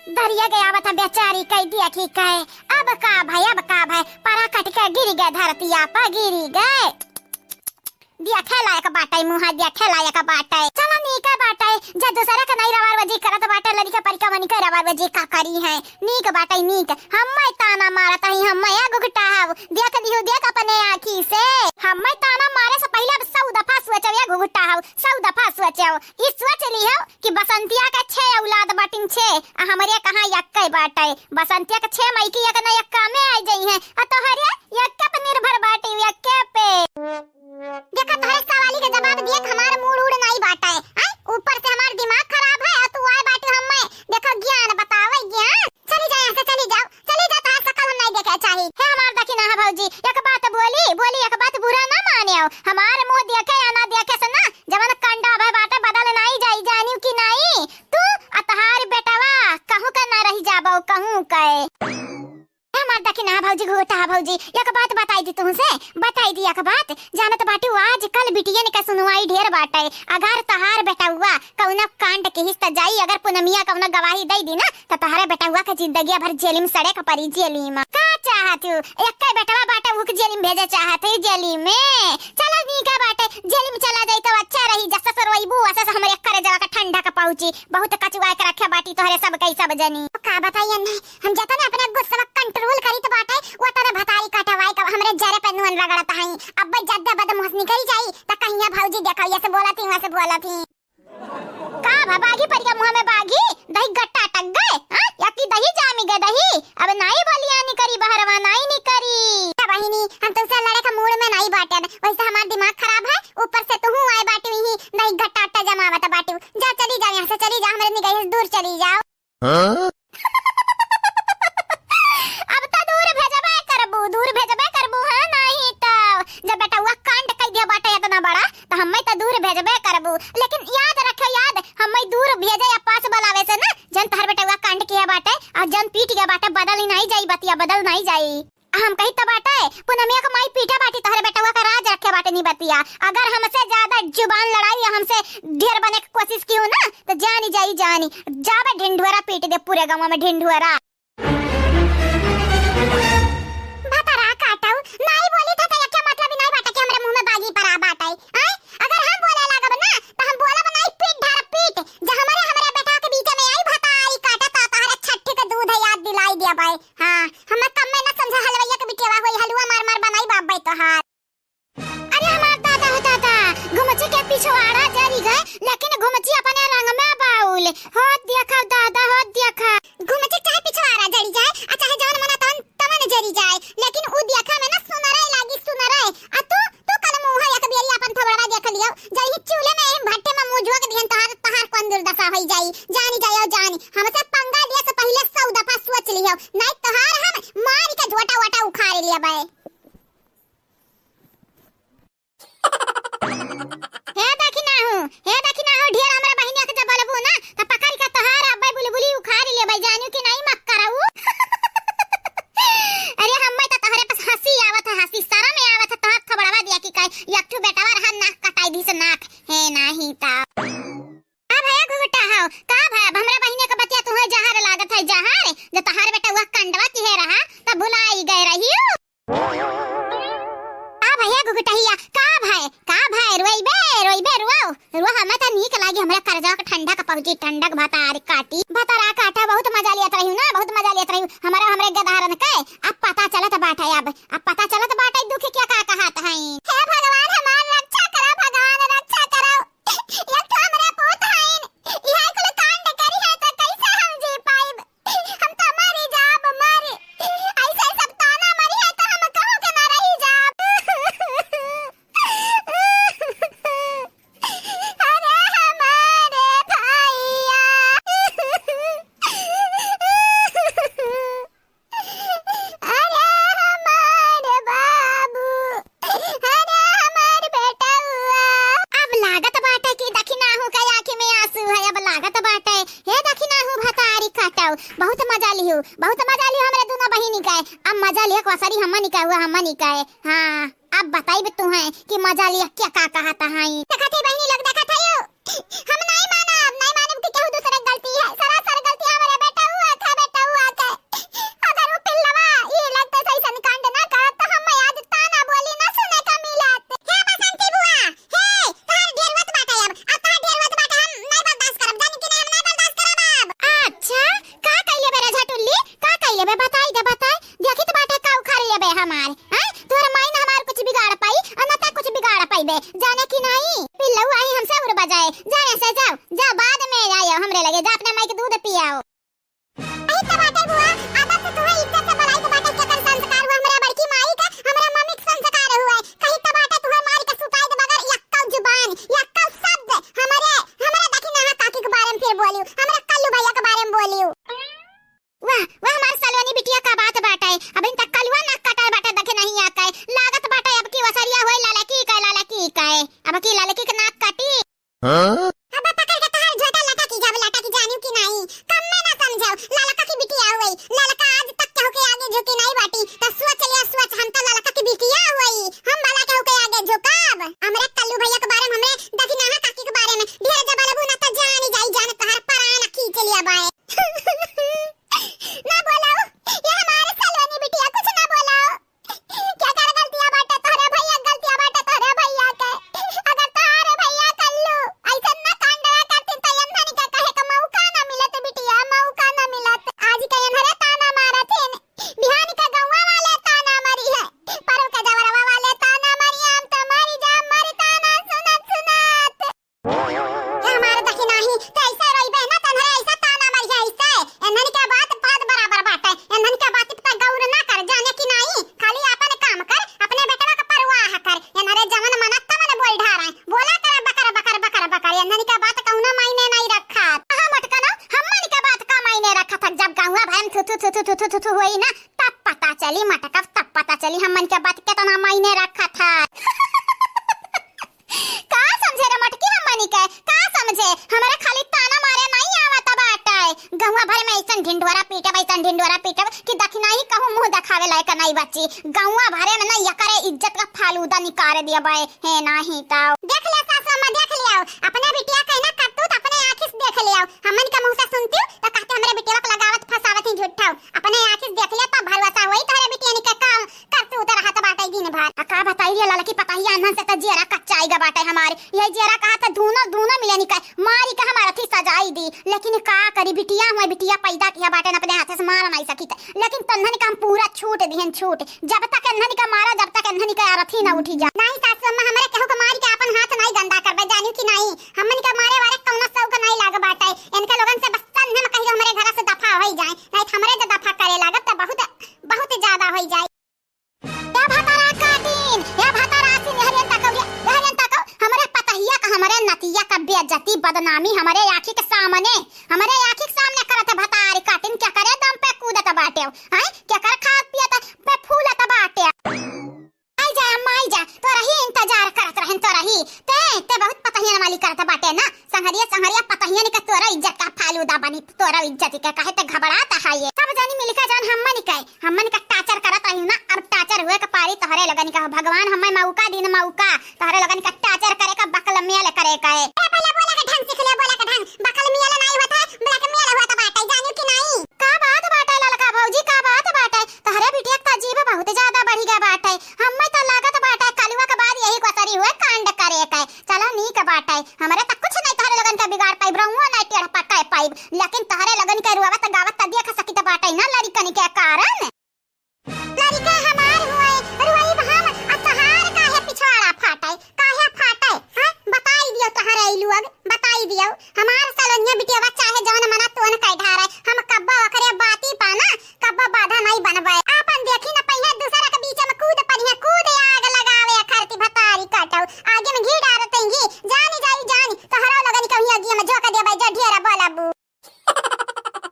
दरिया गया था बेचारी कह दिया कि कहे अब का भाई पारा कट के गिर गए धरती आपा गिरी गए दिया खेलायक बाटाई मुहा दिया खेलायक बाटाई चला नी का बाटाई जब दूसरा का नहीं रवार वजी करत बाटा लड़का परिका मनी का रवार वजी का करी है नीक बाटाई नीक हम्मै ताना मारत हई हम्मै गुगटा हाव देख दियो देख अपने आंखी से हम्मै ताना मारे से पहले 100 दफा सोचव या गुगटा हाव 100 दफा सोचव ई सोच लियो कि बसंतिया का 6 औलाद बाटिन 6 आ हमरे कहां यक्कै बाटाई बसंतिया का 6 मई की एक ना यक्का में आ जाई है आ तोहरे यक्का पे निर्भर बाटी यक्के पे देखा तोहरे सवाली का जवाब देख हमार मूड उड़ नहीं बाटा है ऊपर से हमार दिमाग खराब है तू आए बाटी हम में देखो ज्ञान बतावे ज्ञान चली जा यहां से चली जाओ तार सकल हम नहीं देखे चाहिए है हमार दखिना है भौजी एक बात बोली एक बात बुरा ना मानियो हमार मुंह देखे या ना देखे से ना जवन कंडा भय बाटे बदल नहीं जाई जानियो कि नहीं तू अतहार बेटवा कहूं का ना रही जाबो कहूं कहे दखिना भौजी घोटा भौजी एक बात बताई दी तुमसे बताई दी एक बात जानत बाटी आज कल बिटियन का सुनवाई ढेर बाटे अगर तहार बेटा हुआ कौना कांड के हिस्सा जाई अगर पुनमिया कौना गवाही दे दी ना तो तहारे बेटा हुआ के जिंदगी भर जेल में सड़े का परी जेली में का चाहत हूं एक बेटवा बाटे वो के जेल में भेजे चाहत है जेली में चला नी का बाटे जेल में चला जाई तो अच्छा रही जैसा सरवईबू वैसा हमरे करे जवा का ठंडा का पहुंची बहुत कचुआ के रखे बाटी तोहरे सब कई सब जनी का बताइए नहीं हम जाता ना अपना गुस्सा कंट्रोल करी तो बाटे वो तारे भतारी काटवाई का हमरे जरे पे नुन रगड़ता है अब जद्दा बदमाश निकल जाई त कहिया भौजी देखो ऐसे बोला थी वैसे बोला थी का बागी परिया मुंह में बागी दही गट्टा अटक गए हां या की दही जामी गए दही अब नहीं बोलिया नहीं करी बहरवा नहीं करी बहिनी हम तुमसे लड़े का मूड में नहीं बाटे वैसे हमारा दिमाग खराब है ऊपर से तू आए बाटी ही दही गट्टा अट्टा जमावत बाटी जा चली जा यहां से चली जा हमरे निगाह से दूर चली जाओ हां दूर भेजबे करबू है नहीं तो जब बेटा हुआ कांड कई दिया बाटे इतना बड़ा तो हम्मै तो दूर भेजबे करबू लेकिन याद रखो याद हम्मै दूर भेजे या पास बुलावे से ना जन तहर बेटा हुआ कांड किया बाटे और जन पीट गया बाटे बदल ही नहीं जाई बतिया बदल नहीं जाई हम कही तो बाटे पुनमिया का माई पीटा बाटी तहर बेटा हुआ का राज रखे बाटे नहीं बतिया अगर हमसे ज्यादा जुबान लड़ाई या हमसे ढेर बने की कोशिश की हो ना तो जानी जाबे ढिंढुरा पीट दे पूरे गांव में ढिंढुरा नहीं बोली था क्या मतलब ही नहीं बाटा कि हमरे मुंह में बागी परा बाटाई हैं अगर हम बोले लागब ना तो हम बोला बनाई पीट धार पीट जो हमरे बेटा के बीच में आई भताई काटा ता तारे छठे के दूध याद दिलाई दिया भाई हां हम कम में ना समझा हलवैया के बिटेवा होई हलवा मार बनाई बाप भाई तो हाथ अरे हमार दादा घुमची के पिछवाड़ा जरी गए लेकिन घुमची अपने रंग में बाउल होत देखा दादा होत देखा घुमची चाहे पिछवाड़ा जरी जाए चाहे जान मना तमन जरी जाए लेकिन उ देखा में ना सुनराई लागी सुनराई आ तू कल मुंह या कबेरी अपन थबड़ा देख लियो जई चूल्हे में भट्टे में मुंह के दिहन तहार कौन दुर्दशा होई जानी जानी हमसे पंगा लिए से पहले 100 दफा सोच लियो नहीं तहार हम मार के झोटा वाटा उखाड़ लिया बे हे देखी ना हो ढेर हमरा बहिनिया के जब बोलबू ना त पकड़ के तहार अब्बे बुलबुली उखाड़ लिया बे जानियो कि नहीं मत कराऊ अरे हम्मै त तहरे पास हंसी आवत है हंसी शर्म आवत है तहर थबड़वा दिया कि कह एकठू बेटावा रहा नाक कटाई दी से नाक है नाही ता आ भैया गुगटा हो का भाई हमरा बहिने के बतिया तू है जहर लागत है जहर जो तहार बेटा हुआ कंडवा की है रहा त भुलाई गए रहियो आ भैया गुगटहिया का भाई रोइबे रुआ हमें त नीक लागी हमरा करजा के ठंडा का पहुंची ठंडक भातार काटी भातारा काटा बहुत मजा लियत रही ना बहुत मजा लियत रही हमरे गधारन के अब पता चलत बाटे अब पता चलत बाटे दुख क्या का कहत हई हे भगवान हमार रक्षा करो भगवान रक्षा करो एक तो हमरे पुत हईन इहा कुल कांड करी है त कैसे हम जी पाइब हम तो मरी जाब ऐसे सब ताना मरी है तो हम कहूं के ना रही जाब अरे हमारे भैया बहुत मजा लियो हमरे दोनों बहिनी का अब मजा लियो कसरी हमनी का हां अब बताई तू है कि मजा लिया क्या का कहता है देखत है बहिनी लोग देखत है हम नहीं मानब कि केहू दूसरे गलती है सरासर गलती हमारे बेटा हुआ बोलियो, हमरा कल्लू भैया के बारे में बोलियो। वाह वाह हमार सलोनी बिटिया का बात बाटे, अब इन तक कलवा ना कटा बाटे देखे नहीं आता है, लागत बाटे अब की वसरिया होई लाला की कहे, अब की लाला की नाक काटी। हां अब पकड़ के तहार झोटा लटा की जाब लटा की जानियो की नहीं, कम में ना समझाओ, लाला की बिटिया होई, लाला आज तक के होके आगे झुकी नहीं बाटी, त सोच लिया सोच हम त लाला की बिटिया होई, हम भला के होके आगे झुकाब। हमरा कल्लू भैया के बारे में हमरे देखी ना काकी के बारे में ढेर जबलबू ना त जानी जाई जान तहार परान खींच लिया बाए। ना बोलाओ, ये हमारे सलोनी बिटिया कुछ ना बोलाओ, क्या कर गलतियां बाटे तोरे भैया, गलतियां बाटे तोरे भैया के, अगर तोरे भैया कल्लू ऐसा ना कांडवा करते त यंधनी का कहे का मौका ना मिलत बिटिया, मौका ना मिलत। आज के यंधरे ताना मारत है, बिहानी का गौवा वाले ताना मारी है, परो का जवरवा वाले ताना मारी, हम त मारी जा मारी ताना सुनत सुनत। हमारे दखी नहीं त ऐसा रोई बहना तन्हरे ऐसा ताना मारी है, ऐसा यंधनी का बात बात बराबर बाटे, यंधनी का बात पे गौर ना कर जाने की नहीं, खाली अपन काम कर, अपने बेटवा का परवाह कर, यंधरे जवन मनत तवन बोल ढारा बोला कर बकर बकर बकर बकर, यंधनी का बात कौनो मायने नहीं रखा। हां मटकनो हमनी का बात का मायने रखा था, जब गांवा भैन थु थु थु थु थु थु होई ना तब पता चली मटकफ, तब पता चली हमन के बात कितना मायने रखा था। का समझे रे मटकी हमनी के, का समझे हमारे खाली ताना मारे नहीं आवत बाटे, गौवा भर में ऐसन ढिंढोरा पीटब कि दखना ही कहूं मुंह दिखावे लायक नहीं बची, गौवा भरे में ना यकरे इज्जत का फालूदा निकाल दिया बे है नहीं ताऊ। देख ले सासू अम्मा देख लियो, अपने बिटिया कहना करतूत अपने आंखी से देख लियो, हमन का मुंह से सुनती हूं तो कहते हमरे बिटिया को लगावत फसावत ही झूठा, अपने आंखी से देख लिया तब भरोसा होई तोरे बिटिया ने का काम करतूत रहत बाटे दिन भर। का बताइए लाला की पता ही अनहन से त जेरा कच्चाईगा बाटे हमारे, ये जेरा कहा था दोनों मिले निकाय मारी का हमारा थी सजाई दी, लेकिन का करी बिटिया हुआ बिटिया पैदा किया बाटे न अपने हाथ से मार नहीं सकी, लेकिन तन्हन का हम पूरा छूट दिहन छूट, जब तक अन्हन का मारा जब तक अन्हन का अरथी ना उठी जा। नहीं सासू अम्मा हमरे कहू के मारी के अपन हाथ नहीं गंदा करबे जानियो की नहीं, हमन का मारे वाले कौनो सौक नहीं लाग बाटे, इनके लोगन से बस तन्हन कहियो हमरे घर से दफा होई जाए, नहीं हमरे से दफा करे लागत त बहुत बहुत ज्यादा होई जाए। या भतारा काटीन या भतारा सिन हरियन तक हमरे पतहिया का हमरे नतिया का बेइज्जती बदनामी हमरे आंखी के सामने करत भतारी काटीन, क्या करे दम पे कूदत बाटे हैं, क्या कर खा पियत पे फूलत बाटे। आई जा तो रही इंतजार करत रहन तो रही ते बहुत पतहिया वाली करत बाटे ना, संहरिया पतहिया ने का तोरा इज्जत का फालूदा बनी, तोरा इज्जत के कहे ते घबराता है ये सब जानी मिलके जान हमन का टाचर करत रही ना, अब टाचर हुए का पारी तोहरे लगन का भगवान हमें मौका दिन मौका तोहरे लगन का टाचर करे का बकल मेल करे का है। ए पहले बोला का ढंग सीख ले, बोला का ढंग बकल मेल नहीं होता है, बोला का मेल होता बाटे जानियो की नहीं। का बात बाटे ललका भौजी, का बात बाटे तोहरे बिटिया का जीव बहुत ज्यादा बढ़ी गया बाटे, हमें तो लागत बाटे कलुआ के बाद यही कोसरी हुए कांड करे का, चलो नी का बाटे हमरे तक कुछ नहीं तोहरे लगन का बिगाड़ पाई ब्रह्मो नहीं टेढ़ पटाए पाई, लेकिन तोहरे लगन का रुआवत गावत त देख सकी त बाटे ना लड़कन के कारण, लड़का हमार हुए रुआई हम अतहार काहे पिछवाड़ा फाटे हां बताई दियो तोहरे लोग, बताई दियो हमार सलोनिया बिटिया चाहे जवन मना तोन कह ढारे